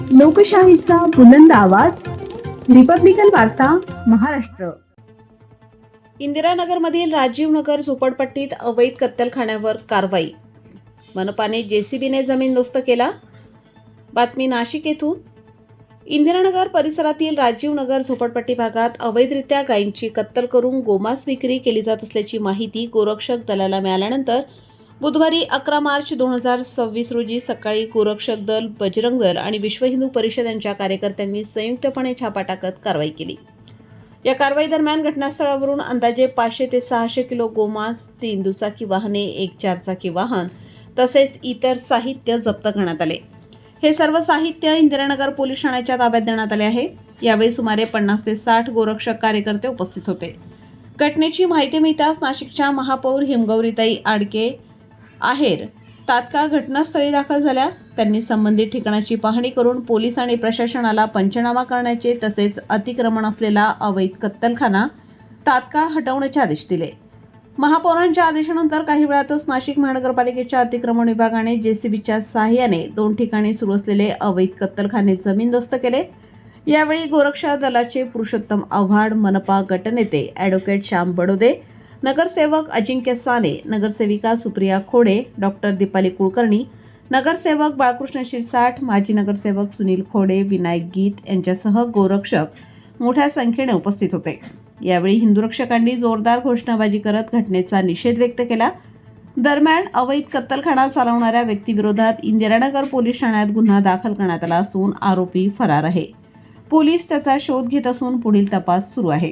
लोकशाहीचा बुलंद आवाज, रिपब्लिकन वार्ता महाराष्ट्र. इंदिरानगरमधील राजीव नगर झोपडपट्टीत अवैध कत्तलखान्यावर कारवाई. मनपाने जेसीबीने जमीनदोस्त केला. बातमी नाशिक येथून. इंदिरानगर परिसरातील राजीव नगर झोपडपट्टी भागात अवैधरित्या गायींची कत्तल करून गोमांस विक्री केली जात असल्याची माहिती गोरक्षक दलाला मिळाल्यानंतर बुधवारी 11 मार्च 2026 रोजी सकाळी गोरक्षक दल, बजरंग दल आणि विश्व हिंदू परिषद यांच्या कार्यकर्त्यांनी संयुक्तपणे छापा टाकत कारवाई केली. या कारवाई दरम्यान घटनास्थळावरून अंदाजे 500 ते 600 किलो गोमांस, 3 दुचाकी वाहने, 1 चारचाकी वाहन तसेच इतर साहित्य जप्त करण्यात आले. हे सर्व साहित्य इंदिरानगर पोलीस ठाण्याच्या ताब्यात देण्यात आले आहे. यावेळी सुमारे 50 ते 60 गोरक्षक कार्यकर्ते उपस्थित होते. घटनेची माहिती मिळताच नाशिकच्या महापौर हिमगौरीताई आडके आहेर तात्काळ घटनास्थळी दाखल झाल्या. त्यांनी संबंधित ठिकाणाची पाहणी करून पोलीस आणि प्रशासनाला पंचनामा करण्याचे तसेच अतिक्रमण असलेला अवैध कत्तलखाना तात्काळ हटवण्याचे आदेश दिले. महापौरांच्या आदेशानंतर काही वेळातच नाशिक महानगरपालिकेच्या अतिक्रमण विभागाने जेसीबीच्या सहाय्याने 2 ठिकाणी सुरू असलेले अवैध कत्तलखाने जमीनदोस्त केले. यावेळी गोरक्षक दलाचे पुरुषोत्तम आव्हाड, मनपा गटनेते ॲडव्होकेट श्याम बडोदे, नगरसेवक अजिंक्य साने, नगरसेविका सुप्रिया खोडे, डॉक्टर दीपाली कुलकर्णी, नगरसेवक बाळकृष्ण शिरसाट, माजी नगरसेवक सुनील खोडे, विनायक गीत यांच्यासह गोरक्षक मोठ्या संख्येने उपस्थित होते. यावेळी हिंदुरक्षकांनी जोरदार घोषणाबाजी करत घटनेचा निषेध व्यक्त केला. दरम्यान अवैध कत्तलखाना चालवणाऱ्या व्यक्तीविरोधात इंदिरानगर पोलीस ठाण्यात गुन्हा दाखल करण्यात आला असून आरोपी फरार आहे. पोलीस त्याचा शोध घेत असून पुढील तपास सुरू आहे.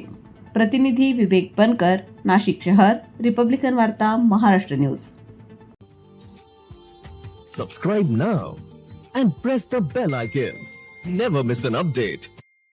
प्रतिनिधी विवेक बनकर, नाशिक शहर, रिपब्लिकन वार्ता Maharashtra news. Subscribe now and press the bell icon. Never miss an update.